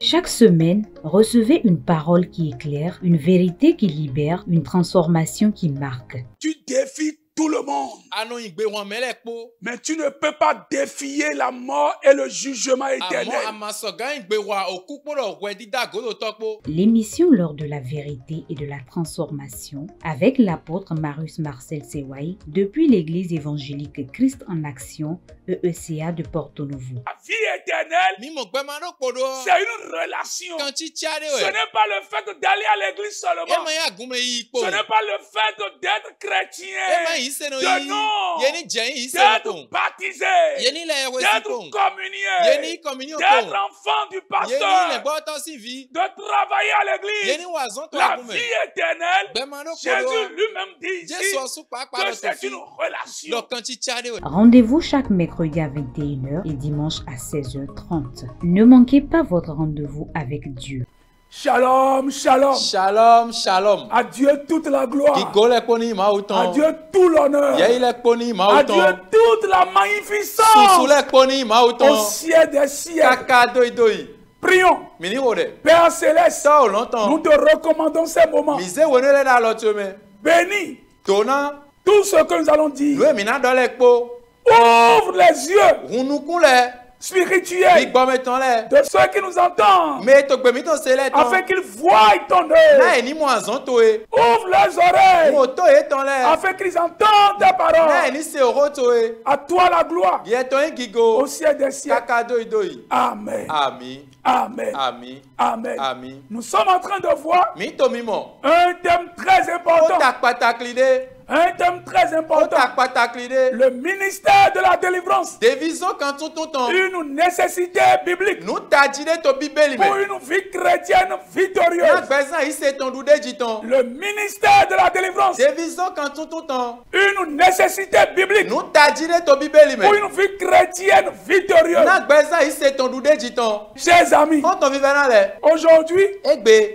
Chaque semaine, recevez une parole qui éclaire, une vérité qui libère, une transformation qui marque. Tu défies tout le monde. Mais tu ne peux pas défier la mort et le jugement éternel. L'émission L'heure de la vérité et de la transformation avec l'apôtre Marius Marcel Sewaï depuis l'église évangélique Christ en Action, EECA de Porto Novo. La vie éternelle, c'est une relation. Ce n'est pas le fait d'aller à l'église seulement. Ce n'est pas le fait d'être chrétien. De non, d'être baptisé, d'être communié, d'être enfant du pasteur, de travailler à l'église. La vie éternelle, Jésus lui-même dit ici que c'est une relation. Rendez-vous chaque mercredi à 21h et dimanche à 16h30. Ne manquez pas votre rendez-vous avec Dieu. Shalom, shalom. Shalom, shalom. À Dieu toute la gloire. À Dieu tout l'honneur. À Dieu toute la magnificence. Au ciel des ciels. Prions. Père Céleste, nous te recommandons ces moments. Bénis tout ce que nous allons dire. Ouvre les yeux spirituel de ceux qui nous entendent, afin qu'ils voient ton œuvre. Ouvre leurs oreilles, afin qu'ils entendent ta parole. À toi la gloire, au ciel des cieux. Amen. Amen. Amen. Amen. Nous sommes en train de voir un thème très important. Un thème très important. Le ministère de la délivrance. Une nécessité biblique. Pour une vie chrétienne victorieuse. Le ministère de la délivrance. Une nécessité biblique. Pour une vie chrétienne victorieuse. Chers amis, aujourd'hui,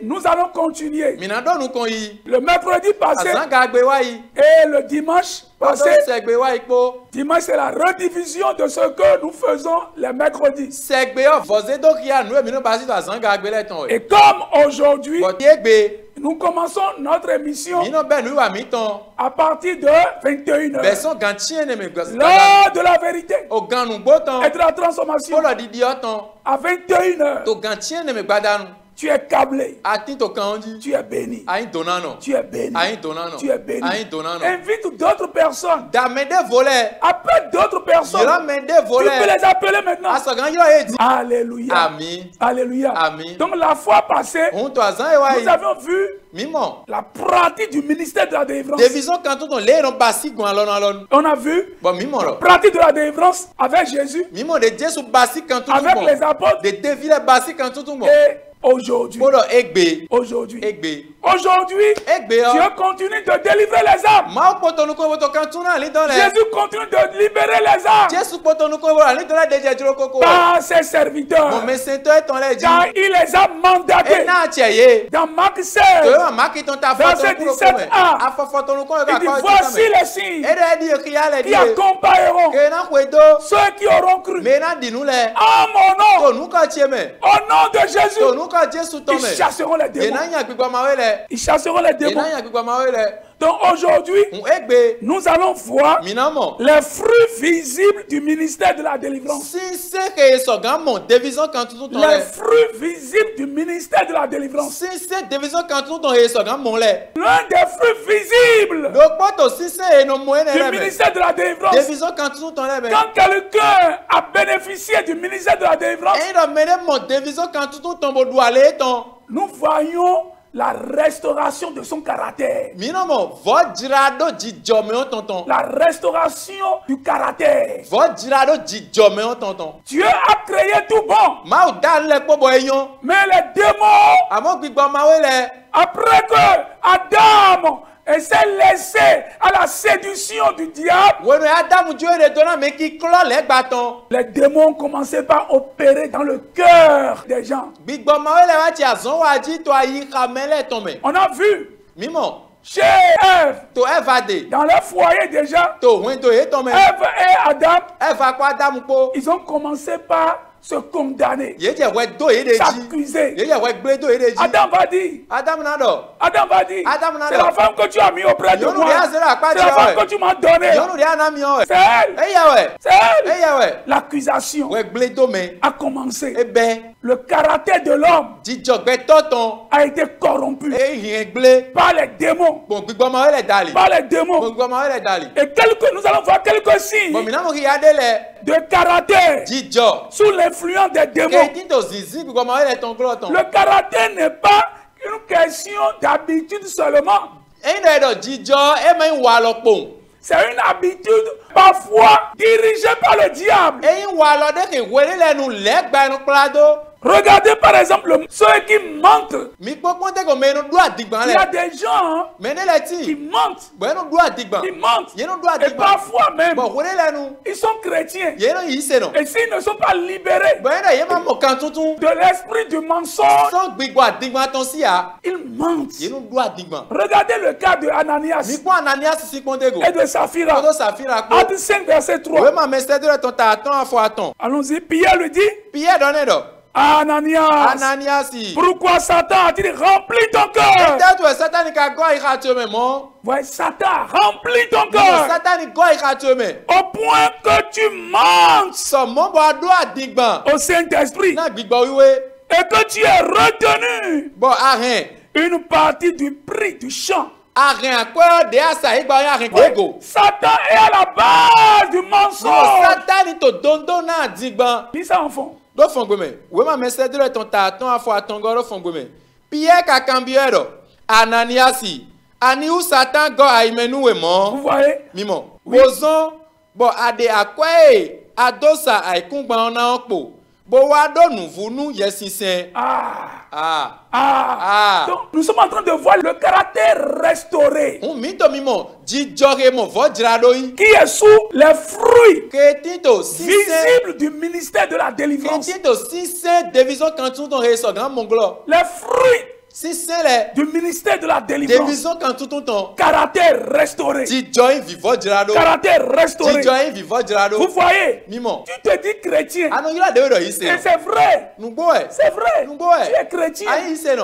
nous allons continuer. Le mercredi passé et le dimanche passé, dimanche c'est la rediffusion de ce que nous faisons les mercredis. Et comme aujourd'hui, nous commençons notre émission à partir de 21h. L'heure de la vérité et de la transformation à 21h. Tu es câblé. Tu es béni. Tu es béni. Tu es béni. Invite d'autres personnes. Appelle d'autres personnes. Tu peux les appeler maintenant. Alléluia. Amen. Alléluia. Amen. Donc la fois passée, nous avions vu la pratique du ministère de la délivrance. On a vu la pratique de la délivrance avec Jésus, avec les apôtres. Et aujourd'hui, Dieu continue de délivrer les âmes. Jésus continue de libérer les âmes par ses serviteurs. Car il les a mandatés. Dans Marc 16, verset 17a, il dit voici les signes qui accompagneront ceux qui auront cru. En mon nom, au nom de Jésus, ils chasseront les démons. Ils chasseront les démons. Donc aujourd'hui, nous allons voir les fruits visibles du ministère de la délivrance. Les fruits visibles du ministère de la délivrance. L'un des fruits visibles du ministère de la délivrance. Quand quelqu'un a bénéficié du ministère de la délivrance, nous voyons la restauration de son caractère. La restauration du caractère. Dieu a créé tout bon. Mais les démons, après que Adam s'est laissé à la séduction du diable, les démons ont commencé par opérer dans le cœur des gens. On a vu chez Ève, dans leur foyer déjà, Ève et Adam, ils ont commencé par se condamner, s'accuser. Adam va dire, c'est la femme que tu as mis auprès de moi, c'est la femme que tu m'as donnée, c'est elle. L'accusation a commencé. Le caractère de l'homme a été corrompu par les démons. Et nous allons voir quelques signes de caractère sous l'influence des démons. Le caractère n'est pas une question d'habitude seulement. C'est une habitude parfois dirigée par le diable. Regardez par exemple ceux qui mentent. Il y a des gens qui mentent. Et parfois même, ils sont chrétiens. Et s'ils ne sont pas libérés de l'esprit du mensonge, ils mentent. Regardez le cas de Ananias et de Saphira. Acte 5, verset 3. Allons-y, Pierre lui dit, Ananias, pourquoi Satan a-t-il rempli ton cœur? Ouais, Satan a rempli ton cœur au point que tu mentes au Saint-Esprit et que tu es retenu une partie du prix du chant. Satan est à la base du mensonge. Dis ça, enfant. Pierre Kakambiero, Ananiasi, Aniu Satan go aimenu e mo. Vous voyez? Mimo. Bozon, bo ade akwe, adosa aikungba ona okpo. Bo wado nous yesisen. Donc, nous sommes en train de voir le caractère restauré qui est sous les fruits visibles du ministère de la délivrance. Les fruits du ministère de la délivrance. Caractère restauré. Caractère restauré. Vous voyez, tu te dis chrétien. Et c'est vrai. C'est vrai. Tu es chrétien.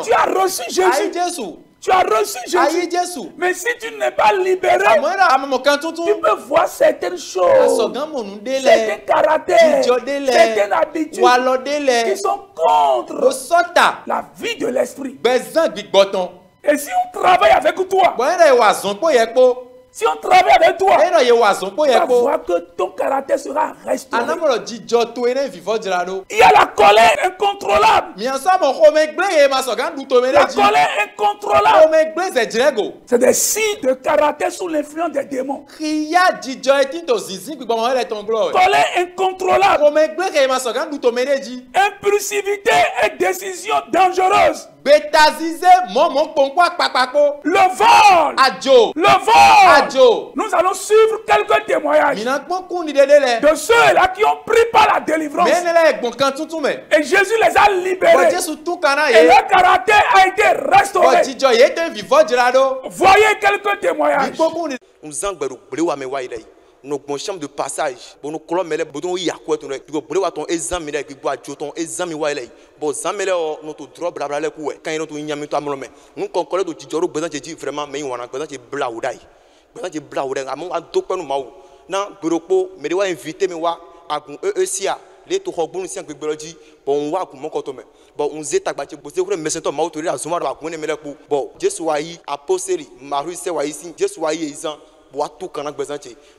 Tu as reçu Jésus. Tu as reçu Jésus. Mais si tu n'es pas libéré, tu peux voir certaines choses, certains caractères, certaines habitudes qui sont contre la vie de l'esprit. Et si on travaille avec toi, si on travaille avec toi, tu vas voir que ton caractère sera restauré. Il y a la colère incontrôlable. La colère incontrôlable. C'est des signes de caractère sous l'influence des démons. Colère incontrôlable. Impulsivité et décision dangereuse. Le vol. Le vol. Nous allons suivre quelques témoignages de ceux-là qui ont pris par la délivrance. Et Jésus les a libérés. Et leur caractère a été restauré. Voyez quelques témoignages. Nos chambre de passage, nos colonnes mêlées, nous y a quoi ton examen là, qui boit ton examen ouais bon examen là, notre droit blabla quoi, quand il nous y a mis toi mon nous concordons de tijoro besoin de dire vraiment mais on a besoin de blaoudai, besoin de blaoudai, à mon adopter nous mau, non bureau, mais doit inviter mais wa à EECA, les tout robons si un biologie, bon wa comment quand bon on zeta bâti, bon c'est vrai mais c'est toi mau tu as souvent va connaître mais là bon Jésus waï apostoli, Marie c'est waï si Jésus waï isan tout quand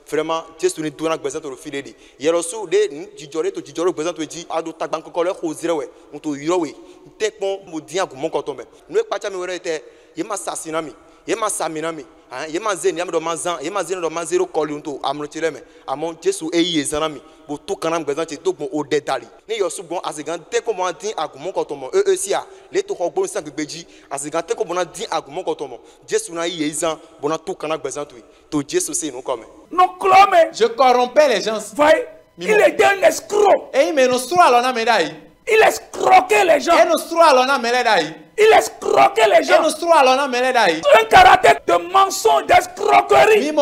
vraiment Jésus nous donne besoin de filer dit hier aussi de tijoro besoin de dire ado tagban ko le khozire we on to yowe tekon mo dia ko mon ko tombe nous pas ta me were te yema sasinami yema saminami yema zeni am do manzan yema zeni do manzero kolunto amrotile me amon Jésus e yezanami bo tout quand besoin de to bon au détail ni yo su bon asigan tekon mo din agumon ko tomo sia le to ko bon san beji asigan tekon bon din agumon ko tomo Jésus na yezan bon tout quand besoin to Jésus c'est nous comme non clôme je corrompais les gens. Voyez, il était un escroc. Et il me nous soit alors na médaille. Il escroquait les gens. Il escroquait les gens. Un caractère de mensonge, d'escroquerie.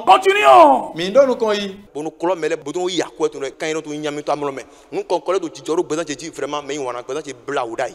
Continuons. Bono kolo mele bodo ya ko to kan ino to nyami to amlo me nun kon kole to jijoro gbedan je vraiment me wana gbedan je bla udai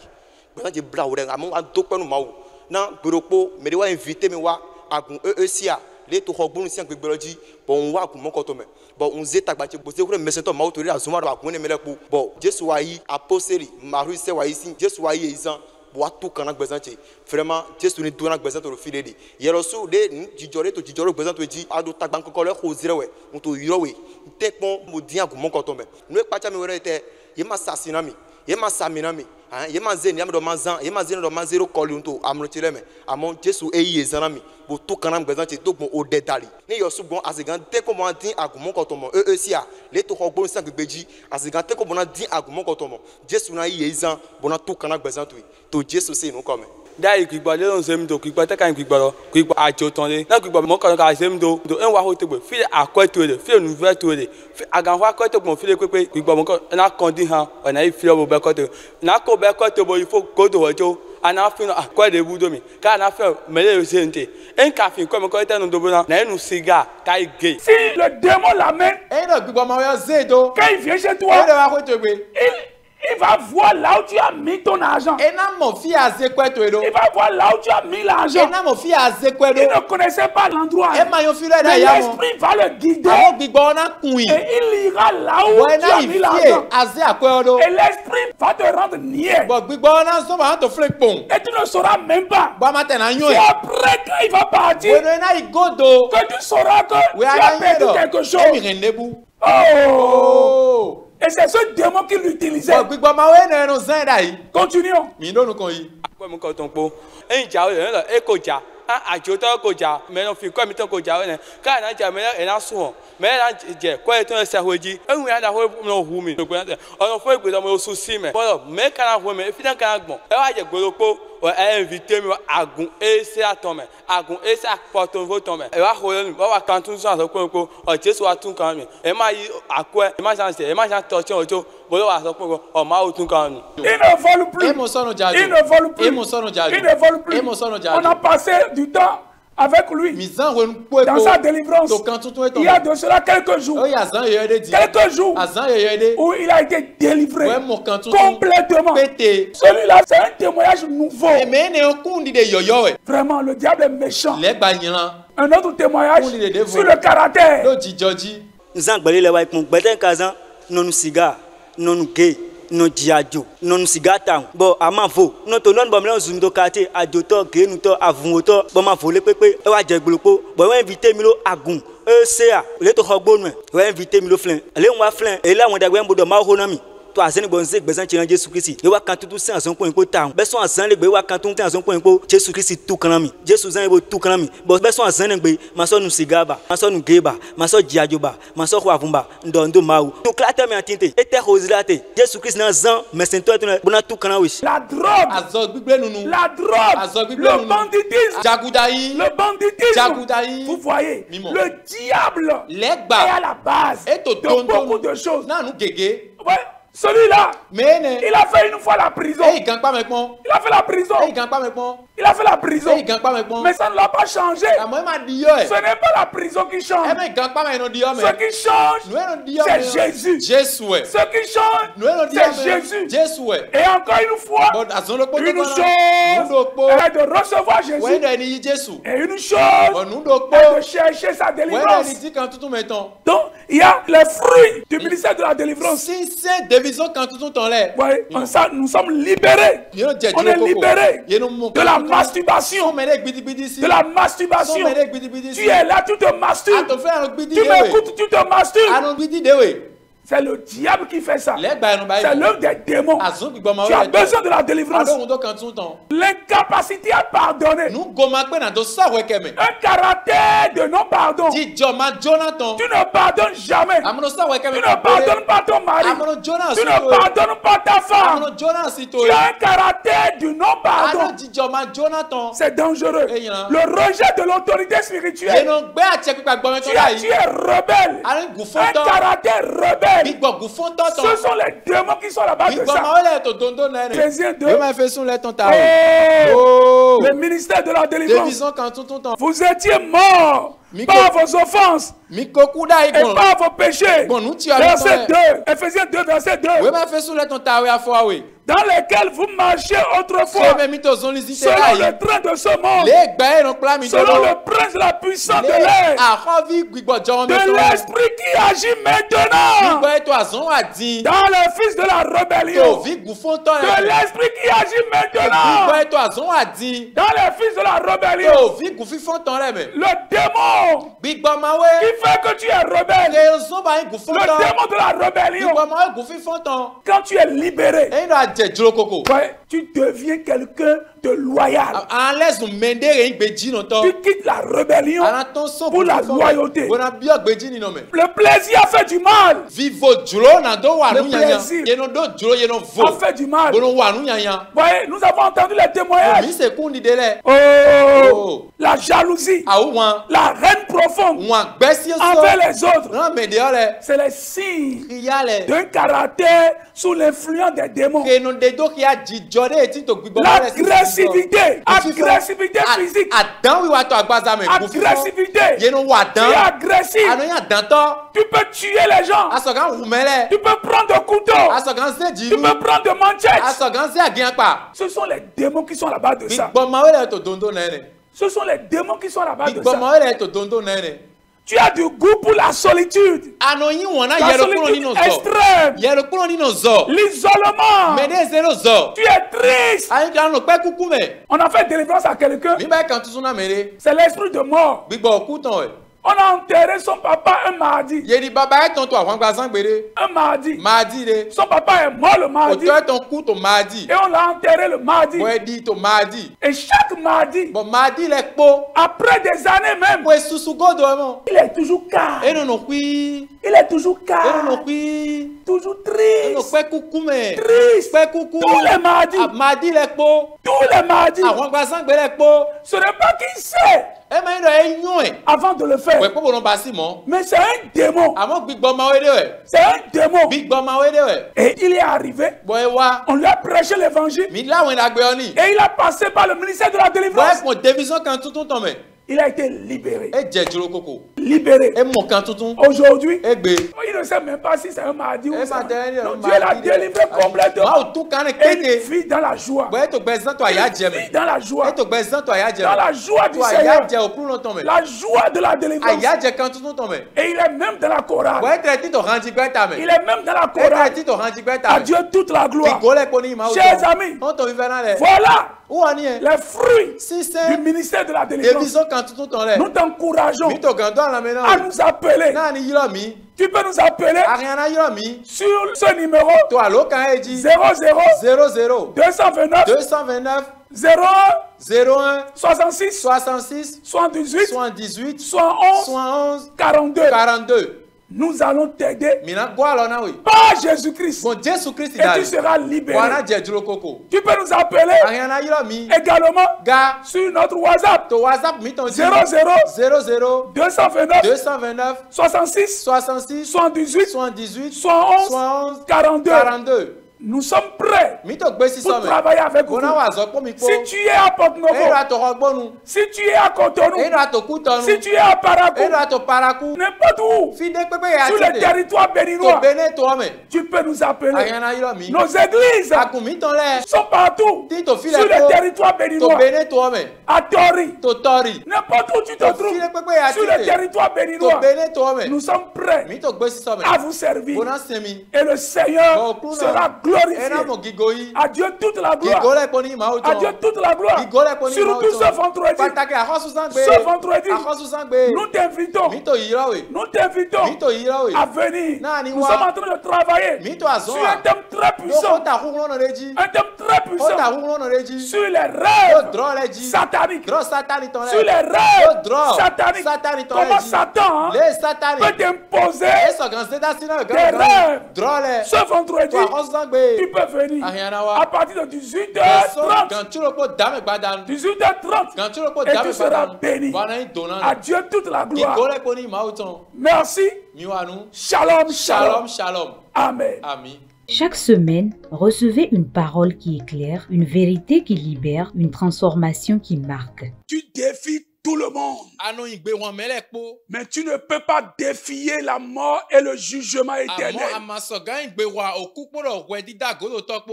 gbedan je bla udai amon ado penu mawo na buropo me de wa inviter me wa agun EECA le to hogbonu si agbegboroji bon wa agun moko to me bon on zeta gba che bose kure mesento mawo to ri azuma do agun ne mele po bon Jesu wa yi apostoli maru se wa yi sin Jesu wa yi izan watu kana gbezanche vraiment Jesu ni dona gbezanto ro file di yerosu de jijore to jijoro gbezanto ji ado tagban kokole ko zirewe unto yirowe tekpon mo dia gu mon koto me no ekpacha mi were te ye ma sasina mi ye ma samina mi ye ma zeni am do manzan ye ma zeni do manzero koli unto amrotire me amon Jesu eyi ezana mi bo to kana gbezanche to gbon odedali ni yosu gbon asigan tekpon mo din agu mon koto mo EECA le to hogbon san gbegbeji asigan tekpon mo na din agu mon koto mo Jesu na yi ezan bona to kana gbezanto to Jesu se no come dai ki gba le on sem do ki gba te kan ki gba ro ki gba ajo ton le na ki gba mo kan ka sem do en wa ho te gbe fi akweto le fi nu ve to le fi agan wa akweto mo fi le pepe ki gba mo kan na kon di han o na fi o be ko te na ko be ko te bo ifo go do ojo ana fi akwa de bu do mi ka na fi mele se nte en ka fi ko mo ko te nu do bo na nu cigar kai gay si le démon l'amène et no gbo mo yo zedo quand il vient chez toi et wa ko te gbe il va voir là où tu as mis ton argent. Il va voir là où tu as mis l'argent. Il ne connaissait pas l'endroit. Mais l'esprit va le guider. Et il ira là où tu as mis l'argent. Et l'esprit va te rendre niais. Et tu ne sauras même pas. C'est après qu'il va partir que tu sauras que tu as perdu quelque chose. Oh! Et c'est ce démon qui l'utilisait. Continuons. Invité me agun ese atome agun ese apoto votome e wa ho ni wa kan tun so so ko o Jesu wa tun kan mi e ma yi akwe e ma jan touch ojo bo lo wa so ko o ma o tun kan mi il ne vole plus il ne vole plus il ne vole plus on a passé du temps avec lui dans sa délivrance. Il y a de cela quelques jours où il a été délivré complètement. Celui-là, c'est un témoignage nouveau. Vraiment, le diable est méchant. Un autre témoignage sur le caractère. non diadio non sigata bo amavo non to non bomle zoom do kate ajoto genu to avunwoto bo ma vole pepe e wa je gbolopo bo we invite mi lo agun sea le to hogbonu we invite mi lo flen le nwa flen e la won dagbe mbodo ma ho na mi to azeni bonze gbezan chiran Jesu Christ e wa kan tutu san asan point po ta be so asan le gbe wa kan tun tan asan point po Jesu Christ tu kan mi Jesu zan e bo tu kan mi bo be so asan le gbe ma so nu sigaba ma so nu geba ma so jiajoba ma so ho avumba ndo mawu to klata mi atinte e te hozilate Jesu Christ na zan mesento to bona tu kan wi la drogue azo gbigbe nunu la drogue azo gbigbe le banditisme jagudayi le banditisme jagudayi vous voyez le diable legba est à la base de beaucoup de choses na nu gege ouais. Celui-là, il a fait une fois la prison. Il a fait la prison. Il a fait la prison. Mais ça ne l'a pas changé. Ce n'est pas la prison qui change. Ce qui change, c'est Jésus. Ce qui change, c'est Jésus. Et encore une fois, une chose est de recevoir Jésus. Et une chose est de chercher sa délivrance. Donc, il y a les fruits du ministère de la délivrance. Ouais, nous sommes libérés. On est libérés de la masturbation. De la masturbation. Tu es là, tu te masturbes. Tu m'écoutes, tu te masturbes. C'est le diable qui fait ça. C'est l'œuvre des démons. Tu as besoin de la délivrance. L'incapacité à pardonner. Un caractère de non-pardon. Tu ne pardonnes jamais. Tu ne pardonnes pas ton mari. Tu ne pardonnes pas ta femme. Tu as un caractère du non-pardon. C'est dangereux. Le rejet de l'autorité spirituelle. Tu es rebelle. Un caractère rebelle. rebelles. Ce sont les démons qui sont là-bas de ça. Éphésiens 2. Le ministère de la délivrance. Vous étiez morts par vos offenses et par vos péchés. Verset 2. Éphésiens 2, verset 2. Dans lesquels vous marchiez autrefois, selon le train de ce monde, selon le prince de la puissance de l'air, de l'esprit qui agit maintenant, dans les fils de la rébellion, de l'esprit qui agit maintenant, dans les fils de la rébellion, le démon qui fait que tu es rebelle, le démon de la rébellion, quand tu es libéré, tu deviens quelqu'un de loyal. Tu quittes la rébellion pour la loyauté. Le plaisir a fait du mal. Le plaisir a fait du mal. Voyez, nous avons entendu les témoignages. Oh, la jalousie, la haine profonde envers les autres. C'est les signes d'un caractère sous l'influence des démons. L'agressivité, agressivité physique, agressivité, tu es agressif, tu peux tuer les gens, tu peux prendre un couteau, tu peux prendre un manchette. Ce sont les démons qui sont là-bas de ça. Ce sont les démons qui sont là-bas de ça. Tu as du goût pour la solitude. La solitude extrême. L'isolement. Tu es triste. On a fait délivrance à quelqu'un. C'est l'esprit de mort. On a enterré son papa un mardi. Un mardi. Son papa est mort le mardi. Et on l'a enterré le mardi. Et chaque mardi, après des années même, il est toujours calme. Il est toujours calme. Toujours triste. Triste. Tous les mardis. Tous les mardis. Ce n'est pas qu'il sait avant de le faire. Mais c'est un démon. C'est un démon. Et il est arrivé. On lui a prêché l'évangile. Et il a passé par le ministère de la délivrance. Il a été libéré. Libéré. Aujourd'hui, il ne sait même pas si c'est un mardi ou ça. Dieu l'a délivré complètement. Et il vit dans la joie. Il vit dans la joie. Dans la joie du Seigneur. La joie de la délivrance. Et il est même dans la chorale. Il est même dans la chorale. À Dieu toute la gloire. Chers amis, voilà les fruits du ministère de la délivrance. Nous t'encourageons à nous appeler. Tu peux nous appeler sur ce numéro 00 229 01 66 78 111 42. Nous allons t'aider par Jésus-Christ. Et tu seras libéré. Tu peux nous appeler également sur notre WhatsApp 00 229 66 78 111 42. Nous sommes prêts pour travailler avec vous. Si tu es à Porto-Novo, si tu es à Cotonou, si tu es à Parakou, n'importe où, sur le territoire béninois, tu peux nous appeler. Nos églises sont partout sur le territoire béninois. À Tori, n'importe où tu te trouves sur le territoire béninois, nous sommes prêts à vous servir. Et le Seigneur sera glorifié. À Dieu toute la gloire. À Dieu toute la gloire. Surtout ce vendredi. Ce vendredi, nous t'invitons à venir. Nous sommes en train de travailler sur un thème très puissant. Un thème très puissant sur les rêves sataniques. Sur les rêves sataniques. Comment Satan peut t'imposer des rêves. Ce vendredi, Tu peux venir à partir de 18h30. 18h30. Et tu seras béni. À Dieu toute la gloire. Merci. Shalom, shalom. Shalom. Amen. Amen. Chaque semaine, recevez une parole qui éclaire, une vérité qui libère, une transformation qui marque. Tu défies tout le monde. Mais tu ne peux pas défier la mort et le jugement éternel.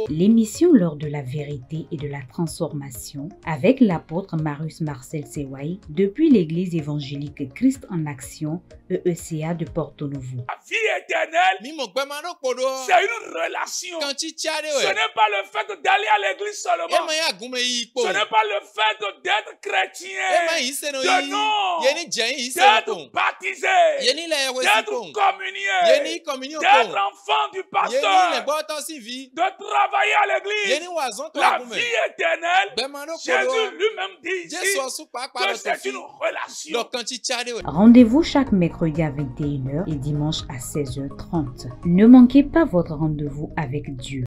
L'émission L'heure de la vérité et de la transformation avec l'apôtre Marius Marcel Sewai depuis l'église évangélique Christ en Action, EECA de Porto Novo. La vie éternelle, c'est une relation. Ce n'est pas le fait d'aller à l'église seulement. Ce n'est pas le fait d'être chrétien. De nom, d'être baptisé, d'être communié, d'être enfant du pasteur, de travailler à l'église. La vie éternelle, Jésus lui-même dit ici que c'est une relation. Rendez-vous chaque mercredi à 21h et dimanche à 16h30. Ne manquez pas votre rendez-vous avec Dieu.